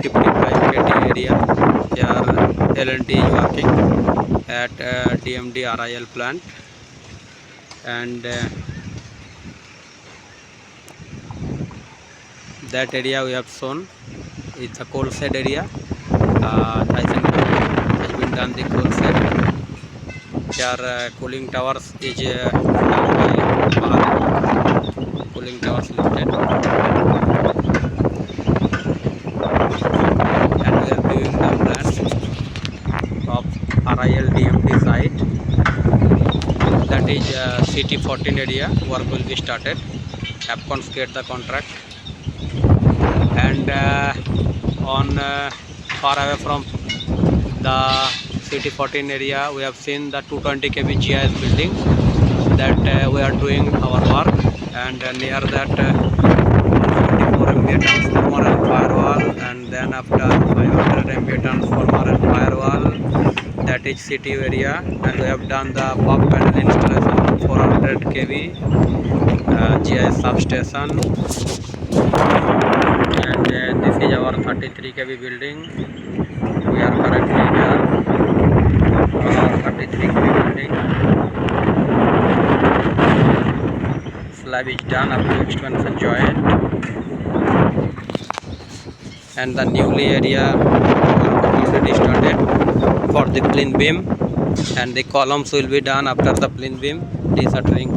55 KT area. Here L&T is working at DMD RIL plant, and that area we have shown is a coal shed area. Has been done the coal shed. Here cooling towers is done by Mahadev. Cooling towers lifted, and we are viewing the plant of RIL DMD site. That is CT14 area. Work will be started. APCONS get the contract, and on far away from the CT14 area we have seen the 220 kV GIS building that we are doing our work, and near that 74 MVA transformer and firewall, and then after 500 MVA transformer and firewall, that is CT area, and we have done the pop panel installation of 400 kV GIS substation, and this is our 33 kV building. We are currently here on our 33 kV building. Slab is done up to expansion joint, and the newly area already started for the plain beam, and the columns will be done after the plain beam deshuttering.